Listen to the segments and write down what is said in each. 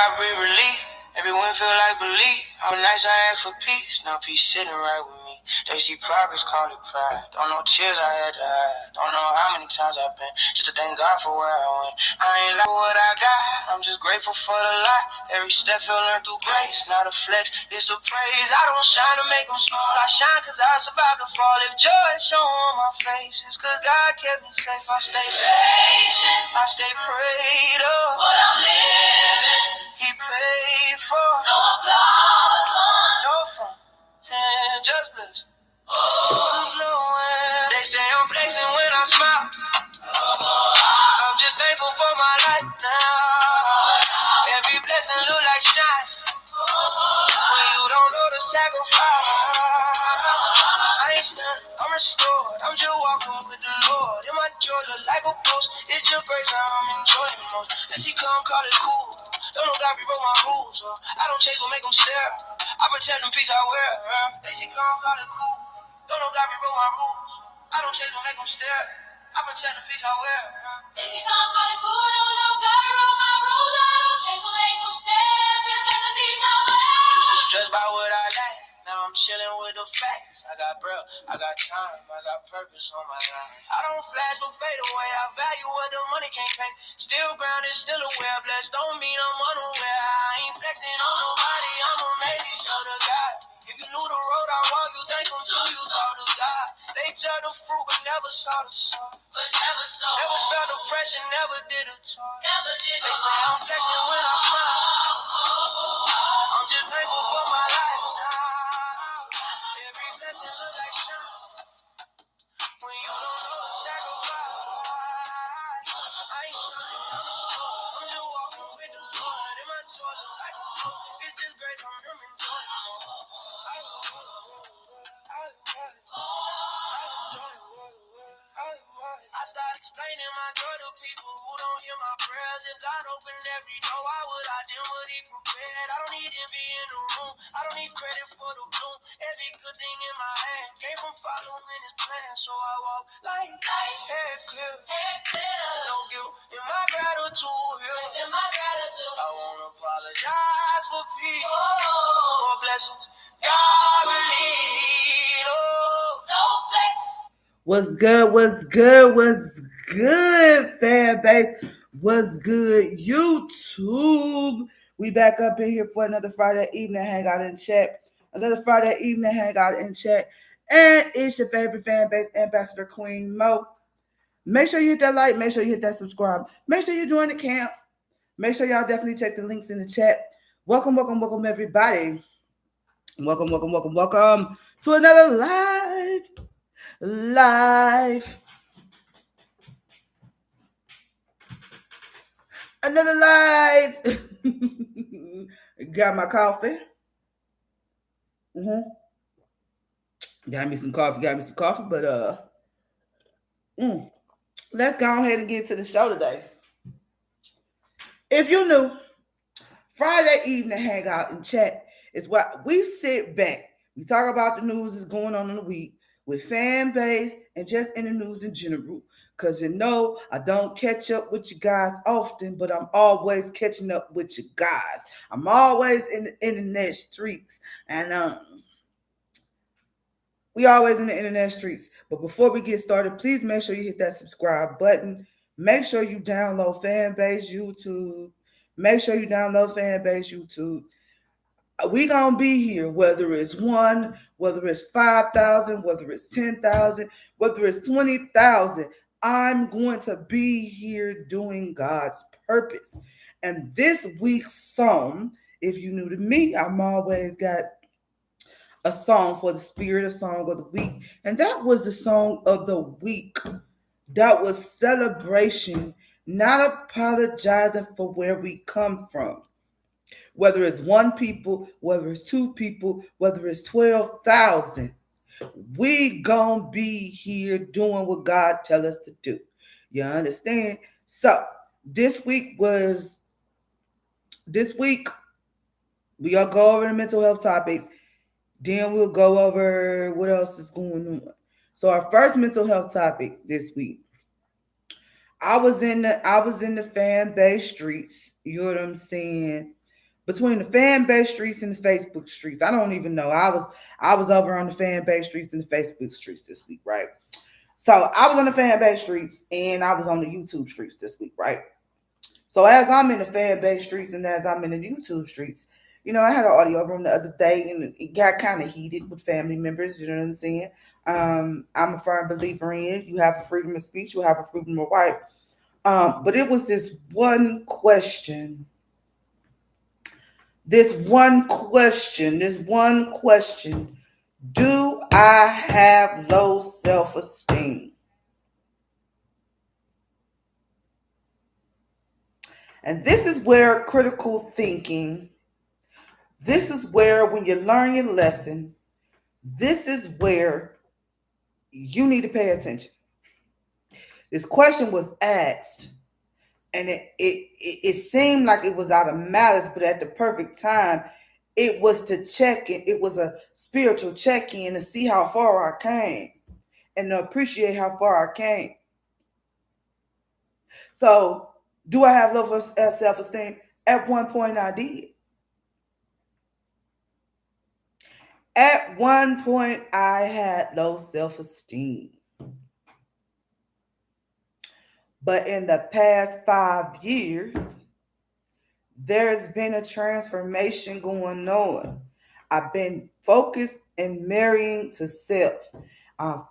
I breathe relief. Everyone feel like belief. How nice I ask for peace. Now peace sitting right with me. They see progress, call it pride. Don't know tears I had to hide. Don't know how many times I've been just to thank God for where I went. I ain't like what I got. I'm just grateful for the lot. Every step feel learned through grace. Not a flex, it's a praise. I don't shine to make them small. I shine cause I survived the fall. If joy show on my face, it's cause God kept me safe. I stay patient. I stay prayed up. What I'm living, He paid for. No applause, no fun, and just bliss. Overflowing. They say I'm flexing when I smile. I'm just thankful for my life now. Every blessing look like shine when you don't know the sacrifice. I ain't stunned, I'm restored. I'm just walking with the Lord. In my joy, look like a post. It's your grace how I'm enjoying most. Let you come, call it cool. Don't know God rewrote my rules. I don't chase or make them stare. I pretend them peace I wear. Let you come, call it cool. Don't know God rewrote my rules. I don't chase or make them stare. I pretend the peace I wear. Let you come, call it cool. Don't know God rewrote my rules. I don't chase or make them stare. Pretend the peace I wear. Used to stress about what I lack. Now I'm chilling with the facts. I got breath, I got time, I got purpose on my line. I don't flash or fade away. I value what the money can't pay. Still grounded, still aware. Blessed don't mean I'm unaware. I ain't flexing on nobody. I'm amazing, show to God. If you knew the road I walk, you thank Him too. You talk to God. They judge the fruit, but never saw the soul. Never felt depression, never did a talk. They say I'm flexing when I smile. I'm just thankful for my life now. Every blessing look like shine when you don't know the sacrifice. I ain't stunning, I'm restored. I'm just walking with the Lord. In my joy look like a post. It's just grace, I'm enjoying it. I start explaining my joy to people who don't hear my prayers. If God opened every door, why would I do what He prepared? I don't need envy in the room. I don't need credit for the bloom. Every good thing in my hand came from following His plan. So I walk like head clear. No guilt in my gratitude. I won't apologize for peace. More blessings. God release. No flex. What's good? What's good? What's good, fan base? What's good, YouTube? We back up in here for another Friday evening hangout in chat. Another Friday evening hangout in chat. And it's your favorite fan base ambassador, Queen Mo. Make sure you hit that like. Make sure you hit that subscribe. Make sure you join the camp. Make sure y'all definitely check the links in the chat. Welcome, welcome, welcome, everybody. Welcome, welcome, welcome, welcome to another live. Another live. Got my coffee. Got me some coffee, but let's go ahead and get to the show today. If you knew, Friday evening hangout and chat is what we sit back. We talk about the news that's going on in the week with fan base and just in the news in general. Because you know, I don't catch up with you guys often, but I'm always catching up with you guys. I'm always in the internet streets. And we always in the internet streets. But before we get started, please make sure you hit that subscribe button. Make sure you download Fanbase YouTube. Make sure you download Fanbase YouTube. We gonna be here, whether it's 1, whether it's 5,000, whether it's 10,000, whether it's 20,000. I'm going to be here doing God's purpose. And this week's song, if you're new to me, I'm always got a song for the spirit, a song of the week. And that was the song of the week. That was celebration, not apologizing for where we come from. Whether it's 1 people, whether it's 2 people, whether it's 12,000. We gonna be here doing what God tell us to do. You understand? So this week we gonna go over the mental health topics. Then we'll go over what else is going on. So our first mental health topic this week. I was in the fan base streets. You know what I'm saying? between the fan base streets and the Facebook streets. I don't even know. I was over on the fan base streets and the Facebook streets this week, right? So I was on the fan base streets and I was on the YouTube streets this week, right? So as I'm in the fan base streets and as I'm in the YouTube streets, I had an audio room the other day and it got kind of heated with family members. You know what I'm saying? I'm a firm believer in you have a freedom of speech, you have a freedom of right. But it was this one question, this one question. Do I have low self esteem? And this is where critical thinking, this is where when you learn your lesson, this is where you need to pay attention. This question was asked, and it seemed like it was out of malice, but at the perfect time, it was to check in. It was a spiritual check in to see how far I came and to appreciate how far I came. So, do I have low self esteem? At one point, I did. At one point, I had low self esteem. But in the past 5 years, there's been a transformation going on. I've been focused and marrying to self.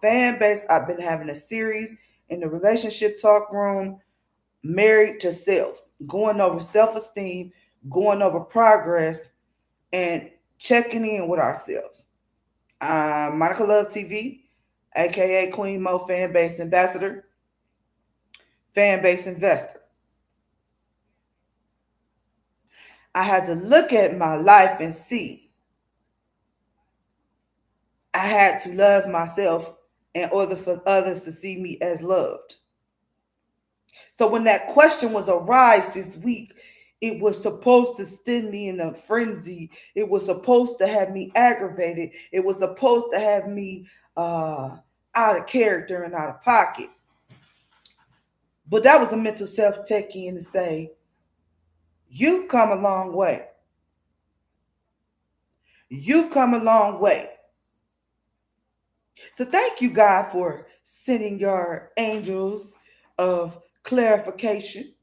Fan base, I've been having a series in the relationship talk room, married to self, going over self esteem, going over progress, and checking in with ourselves. Monica Love TV, aka Queen Mo Fanbase Ambassador, Fanbase Investor. I had to look at my life and see I had to love myself in order for others to see me as loved. So when that question was arise this week, it was supposed to send me in a frenzy. It was supposed to have me aggravated. It was supposed to have me out of character and out of pocket. But that was a mental self check in to say, you've come a long way. You've come a long way. So thank you, God, for sending your angels of clarification.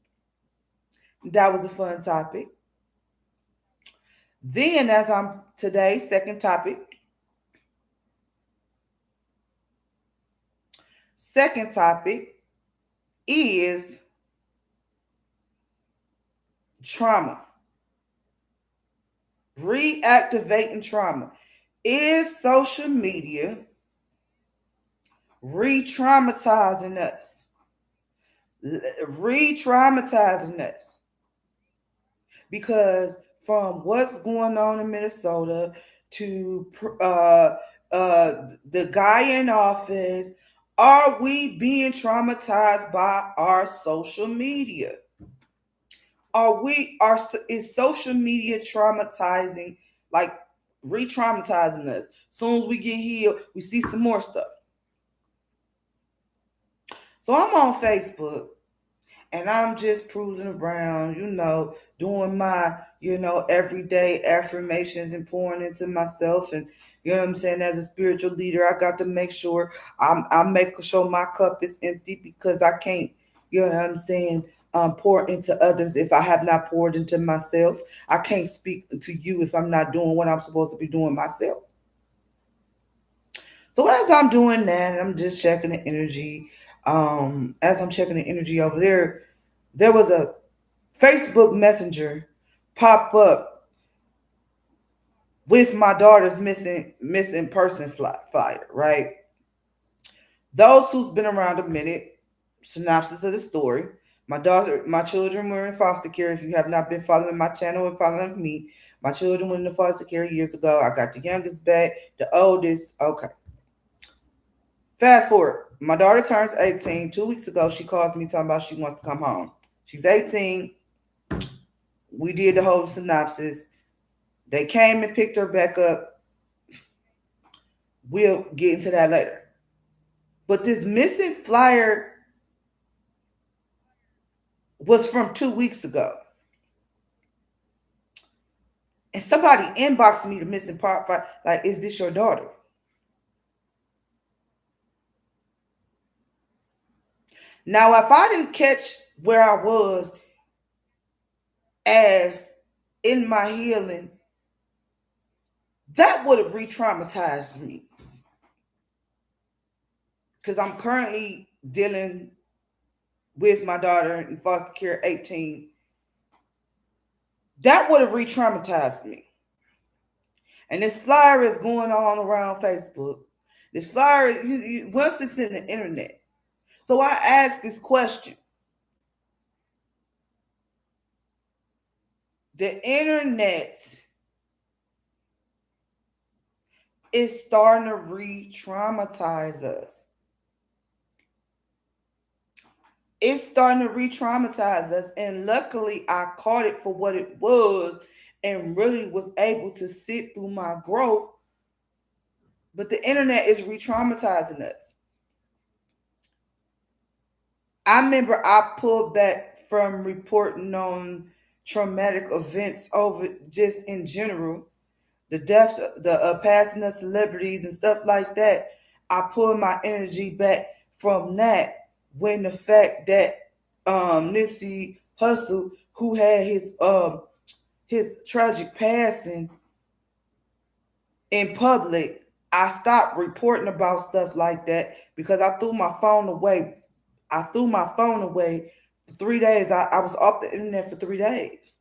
That was a fun topic. Then, as I'm today, second topic. Second topic is trauma. Reactivating trauma. Is social media re-traumatizing us? Re-traumatizing us. Because from what's going on in Minnesota to the guy in office, are we being traumatized by our social media? Is social media traumatizing, like re-traumatizing us? As soon as we get healed, we see some more stuff. So I'm on Facebook and I'm just cruising around, doing my, everyday affirmations and pouring into myself. And you know what I'm saying? As a spiritual leader, I got to make sure I make sure my cup is empty because I can't, you know what I'm saying, pour into others if I have not poured into myself. I can't speak to you if I'm not doing what I'm supposed to be doing myself. So as I'm doing that, I'm just checking the energy. As I'm checking the energy over there was a Facebook Messenger pop up with my daughter's missing person flyer, right? Those who's been around a minute, synopsis of the story. My children were in foster care. If you have not been following my channel and following me, my children went into foster care years ago. I got the youngest back, the oldest. Okay. Fast forward. My daughter turns 18. 2 weeks ago, she calls me talking about she wants to come home. She's 18. We did the whole synopsis. They came and picked her back up. We'll get into that later. But this missing flyer was from 2 weeks ago. And somebody inboxed me the missing part, like, is this your daughter? Now, if I didn't catch where I was as in my healing, that would have re-traumatized me. Because I'm currently dealing with my daughter in foster care 18. That would have re-traumatized me. And this flyer is going on around Facebook. This flyer, once it's in the internet. So I asked this question. The internet is starting to re-traumatize us. It's starting to re-traumatize us. And luckily, I caught it for what it was and really was able to sit through my growth. But the internet is re-traumatizing us. I remember I pulled back from reporting on traumatic events over just in general, the deaths, the passing of celebrities and stuff like that. I pulled my energy back from that when the fact that Nipsey Hussle, who had his tragic passing in public, I stopped reporting about stuff like that because I threw my phone away. I threw my phone away for 3 days. I was off the internet for 3 days.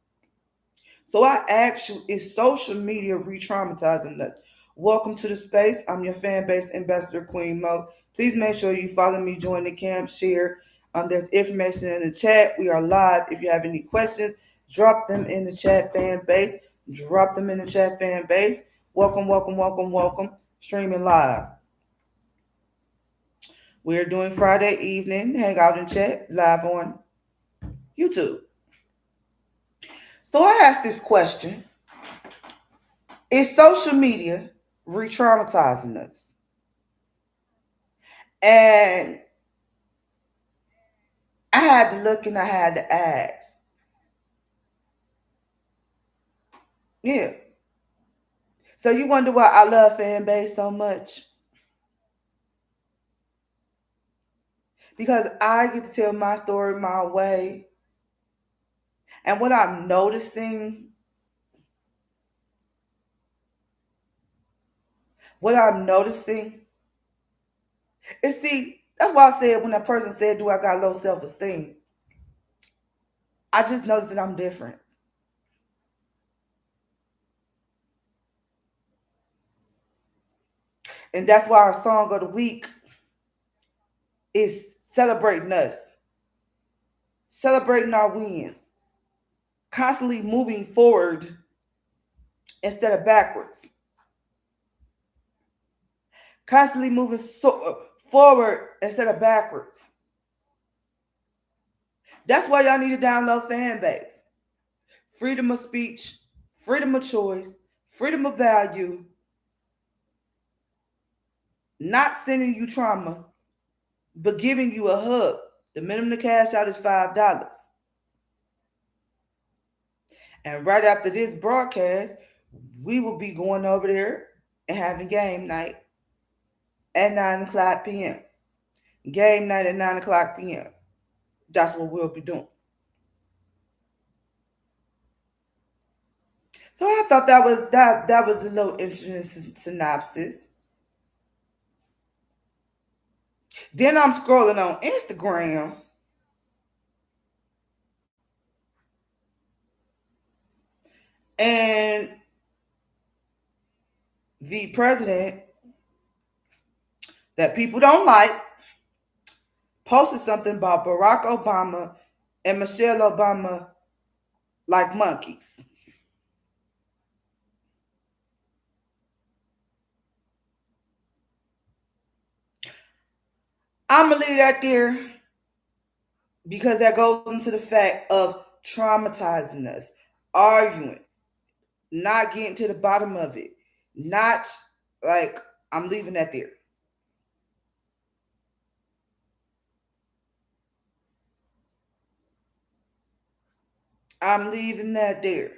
So I ask you, is social media re-traumatizing us? Welcome to the space. I'm your fan base ambassador, Queen Mo. Please make sure you follow me, join the camp, share. There's information in the chat. We are live. If you have any questions, drop them in the chat, fan base. Drop them in the chat, fan base. Welcome, welcome, welcome, welcome. Streaming live. We're doing Friday evening hangout and chat live on YouTube. So I asked this question: is social media re-traumatizing us? And I had to look and I had to ask. Yeah. So you wonder why I love fan base so much? Because I get to tell my story my way. And what I'm noticing is, see, that's why I said when that person said, do I got low self-esteem? I just noticed that I'm different. And that's why our song of the week is celebrating us, celebrating our wins, constantly moving forward instead of backwards, constantly moving forward instead of backwards. That's why y'all need to download Fanbase. Freedom of speech, freedom of choice, freedom of value, not sending you trauma, but giving you a hug. The minimum to cash out is $5. And right after this broadcast, we will be going over there and having game night at 9 o'clock p.m. Game night at 9 o'clock p.m. That's what we'll be doing. So I thought that was a little interesting synopsis. Then I'm scrolling on Instagram, and the president that people don't like posted something about Barack Obama and Michelle Obama like monkeys. I'm gonna leave that there because that goes into the fact of traumatizing us, arguing, not getting to the bottom of it, not like I'm leaving that there. I'm leaving that there.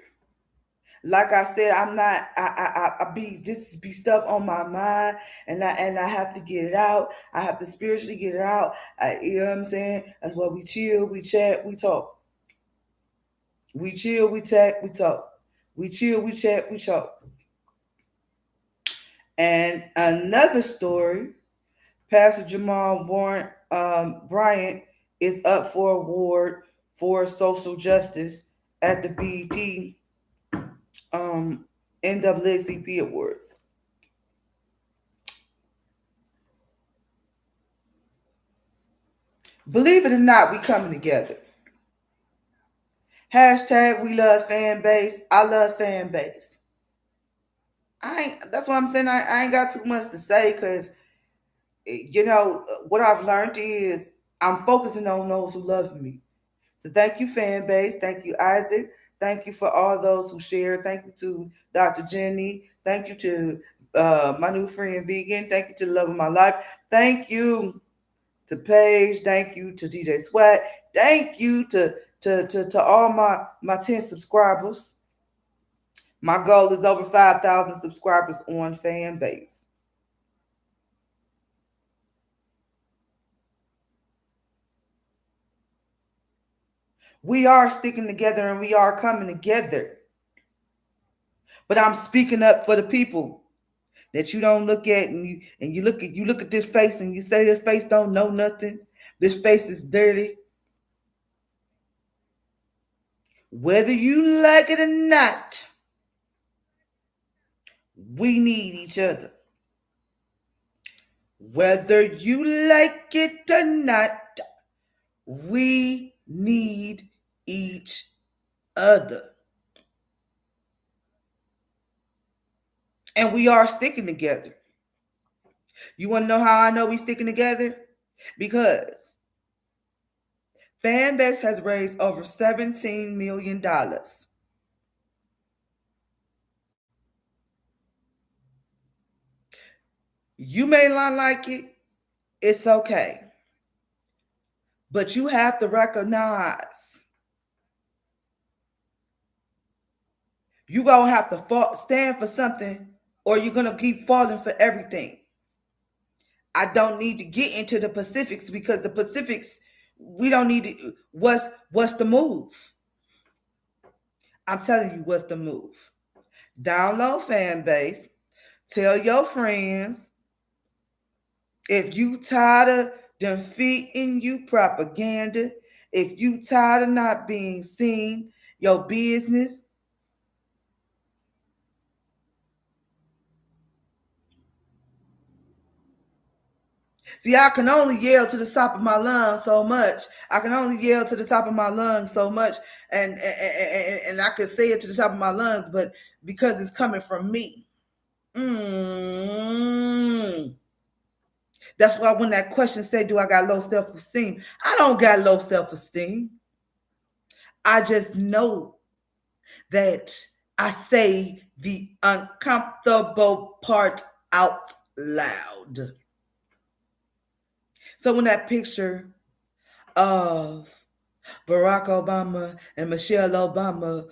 Like I said, I'm not. I be this be stuff on my mind, and I have to get it out. I have to spiritually get it out. You know what I'm saying? That's why we chill, we chat, we talk. We chill, we chat, we talk. We chill, we chat, we talk. And another story, Pastor Jamal Warren Bryant is up for award for social justice at the BET um, NAACP Awards. Believe it or not, we coming together. Hashtag we love fan base. I love fan base. I ain't. That's what I'm saying. I ain't got too much to say because what I've learned is I'm focusing on those who love me. So thank you, fan base. Thank you, Isaac. Thank you for all those who shared. Thank you to Dr. Jenny. Thank you to my new friend Vegan. Thank you to the love of my life. Thank you to Paige. Thank you to DJ Swag. Thank you to all my 10 subscribers. My goal is over 5,000 subscribers on fan base. We are sticking together and we are coming together. But I'm speaking up for the people that you don't look at, and you look at this face and you say this face don't know nothing. This face is dirty. Whether you like it or not, we need each other. Whether you like it or not, we need each other. And we are sticking together. You want to know how I know we sticking together? Because Fanbase has raised over $17 million. You may not like it. It's okay. But you have to recognize you're going to have to stand for something or you're going to keep falling for everything. I don't need to get into the Pacifics because the Pacifics, we don't need to. What's the move? I'm telling you what's the move. Download Fanbase. Tell your friends. If you tired of them feeding you propaganda, if you tired of not being seen, your business. See, I can only yell to the top of my lungs so much. I can only yell to the top of my lungs so much, and I could say it to the top of my lungs, but because it's coming from me. Mm. That's why when that question said, do I got low self-esteem? I don't got low self-esteem. I just know that I say the uncomfortable part out loud. So when that picture of Barack Obama and Michelle Obama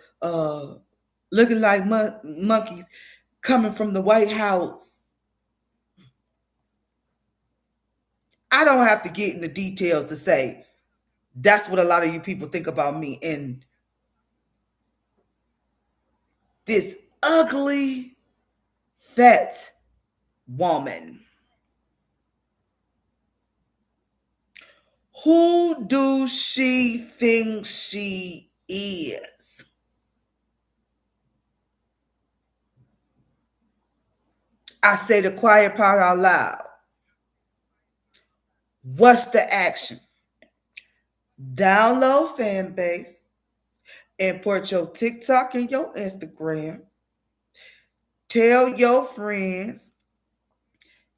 looking like monkeys coming from the White House, I don't have to get in the details to say that's what a lot of you people think about me and this ugly, fat woman. Who do she think she is? I say the quiet part out loud. What's the action? Download Fanbase, import your TikTok and your Instagram. Tell your friends.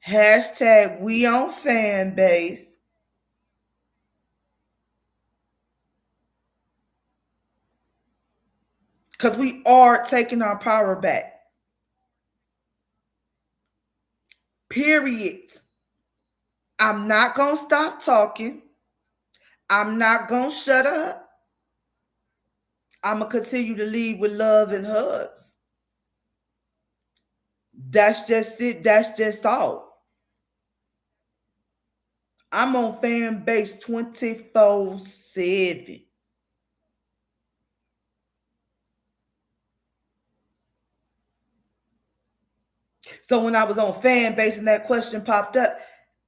Hashtag we on Fanbase. Because we are taking our power back. Period. I'm not going to stop talking. I'm not going to shut up. I'm going to continue to lead with love and hugs. That's just it. That's just all. I'm on fan base 24/7. So when I was on fan base and that question popped up,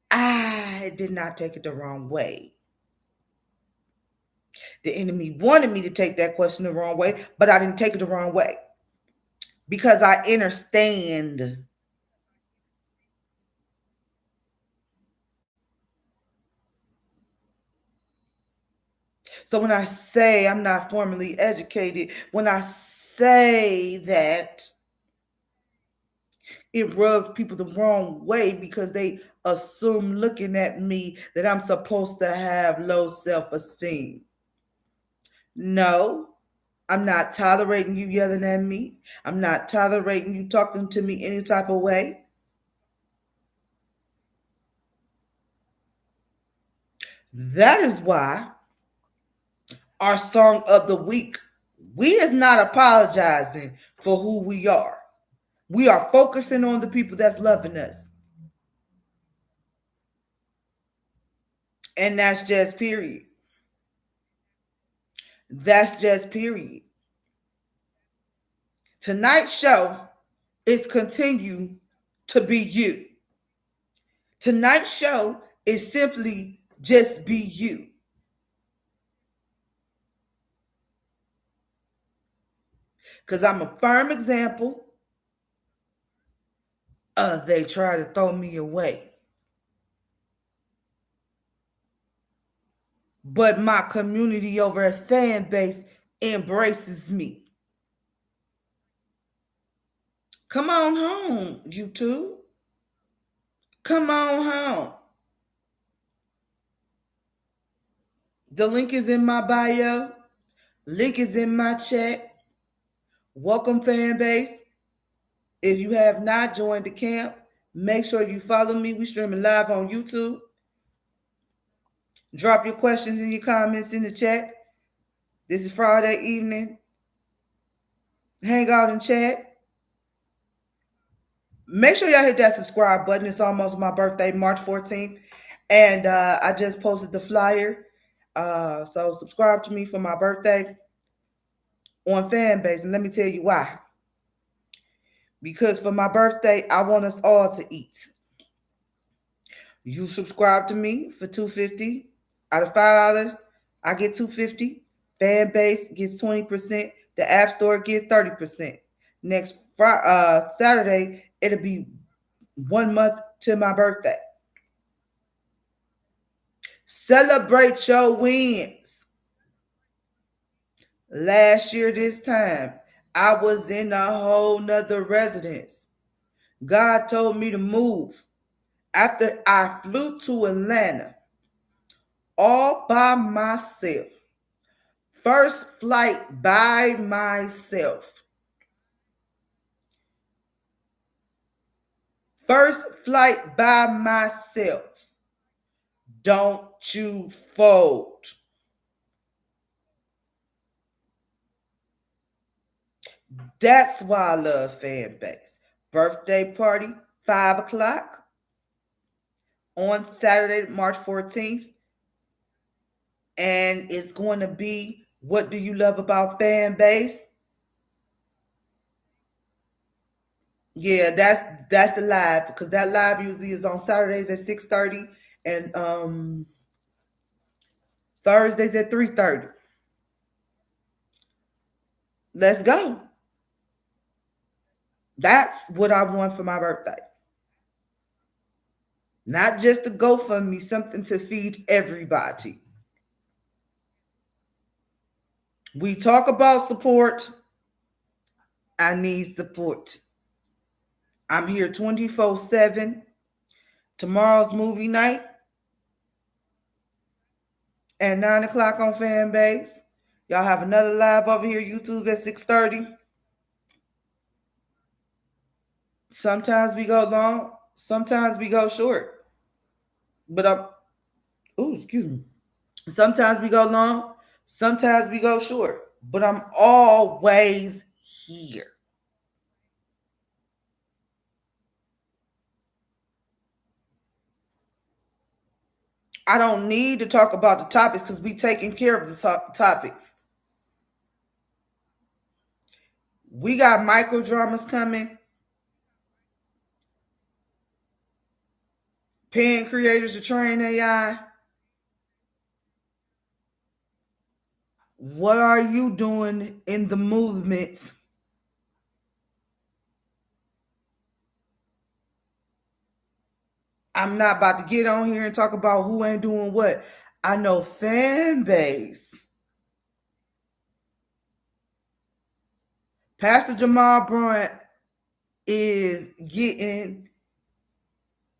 I did not take it the wrong way. The enemy wanted me to take that question the wrong way, but I didn't take it the wrong way because I understand. So when I say I'm not formally educated, when I say that, it rubs people the wrong way because they assume looking at me that I'm supposed to have low self-esteem. No, I'm not tolerating you yelling at me. I'm not tolerating you talking to me any type of way. That is why our song of the week, we is not apologizing for who we are. We are focusing on the people that's loving us. And that's just period. That's just period. Tonight's show is continue to be you. Tonight's show is simply just be you. Because I'm a firm example of they try to throw me away. But my community over at Fanbase embraces me. Come on home, YouTube. Come on home. The link is in my bio. Link is in my chat. Welcome, Fanbase. If you have not joined the camp, make sure you follow me. We streaming live on YouTube. Drop your questions and your comments in the chat. This is Friday evening. Hang out and chat. Make sure y'all hit that subscribe button. It's almost my birthday, March 14th. And I just posted the flyer. So subscribe to me for my birthday on Fanbase. And let me tell you why. Because for my birthday, I want us all to eat. You subscribe to me for $2.50. Out of $5, I get $2.50. Fanbase gets 20%. The App Store gets 30%. Next Saturday, it'll be 1 month to my birthday. Celebrate your wins. Last year, this time, I was in a whole nother residence. God told me to move. After I flew to Atlanta all by myself. First flight by myself. First flight by myself. Don't you fold. That's why I love Fanbase. Birthday party, 5 o'clock on Saturday, March 14th. And it's going to be What Do You Love About Fanbase? Yeah, that's the live, because that live usually is on Saturdays at 6:30 and Thursdays at 3:30. Let's go. That's what I want for my birthday. Not just to go for me, something to feed everybody. We talk about support. I need support. I'm here 24/7. Tomorrow's movie night at 9 o'clock on Fanbase. Y'all have another live over here, YouTube at 6:30. Sometimes we go long, sometimes we go short. But excuse me. Sometimes we go long, sometimes we go short. But I'm always here. I don't need to talk about the topics because we taking care of the topics. We got micro dramas coming. Paying creators to train AI. What are you doing in the movement? I'm not about to get on here and talk about who ain't doing what. I know Fanbase. Pastor Jamal Bryant is getting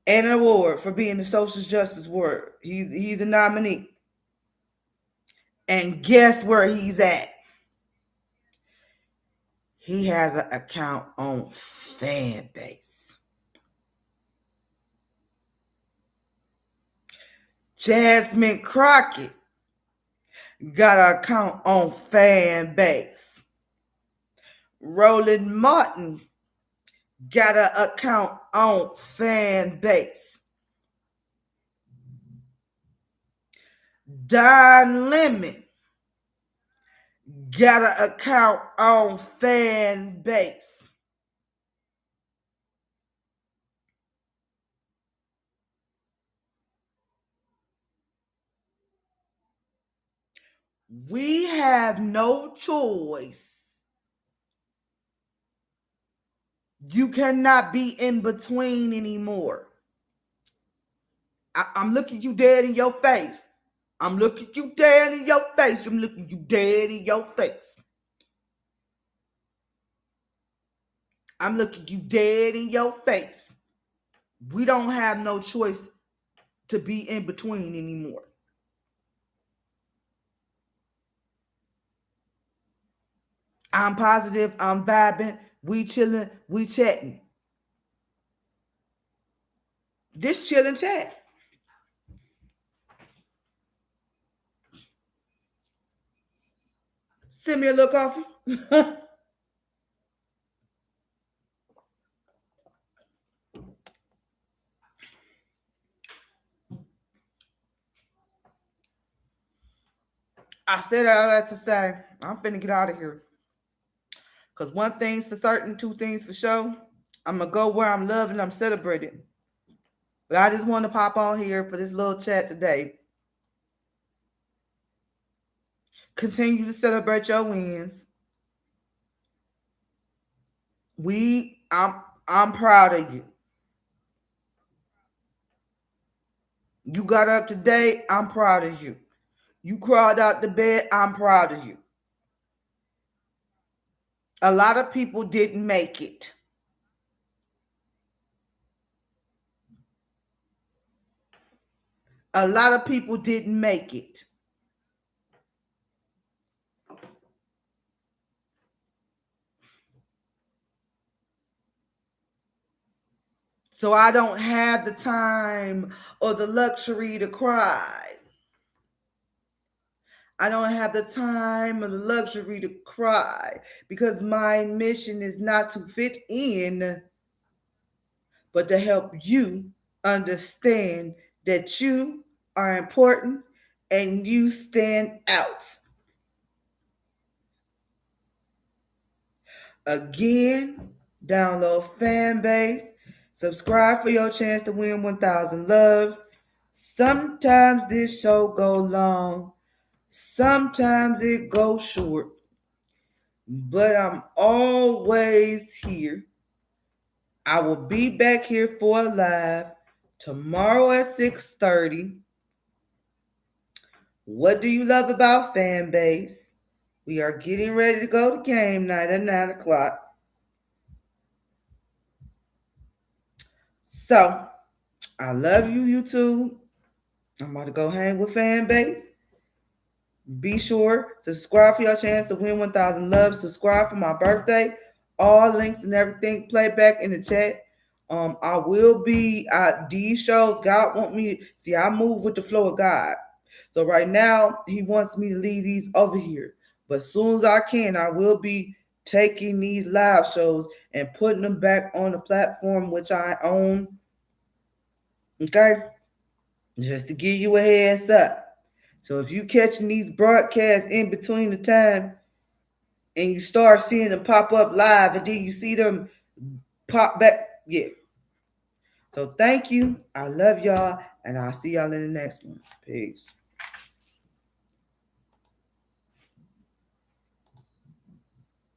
an award for being the social justice warrior. He's a nominee. And guess where he's at? He has an account on Fanbase. Jasmine Crockett got an account on Fanbase. Roland Martin got an account on Fanbase. Don Lemon got an account on Fanbase. We have no choice. You cannot be in between anymore. I'm looking you dead in your face. I'm looking you dead in your face. I'm looking you dead in your face. I'm looking you dead in your face. We don't have no choice to be in between anymore. I'm positive. I'm vibing. We chilling. We chatting. This chilling chat. Send me a little coffee. I said all that to say I'm finna get out of here. Because one thing's for certain, two things for sure. I'm going to go where I'm loved and I'm celebrated. But I just want to pop on here for this little chat today. Continue to celebrate your wins. I'm proud of you. You got up today, I'm proud of you. You crawled out the bed, I'm proud of you. A lot of people didn't make it. A lot of people didn't make it. So I don't have the time or the luxury to cry. I don't have the time or the luxury to cry because my mission is not to fit in, but to help you understand that you are important and you stand out. Again, download Fanbase, subscribe for your chance to win 1,000 loves. Sometimes this show go long, sometimes it goes short, but I'm always here. I will be back here for a live tomorrow at 6:30. What do you love about Fanbase? We are getting ready to go to game night at 9 o'clock. So, I love you, YouTube. I'm about to go hang with Fanbase. Be sure to subscribe for your chance to win 1,000 loves. Subscribe for my birthday. All links and everything play back in the chat. I will be these shows. God want me see. I move with the flow of God. So right now He wants me to leave these over here. But as soon as I can, I will be taking these live shows and putting them back on the platform which I own. Okay. Just to give you a heads up. So if you catching these broadcasts in between the time and you start seeing them pop up live and then you see them pop back, yeah. So thank you. I love y'all and I'll see y'all in the next one. Peace.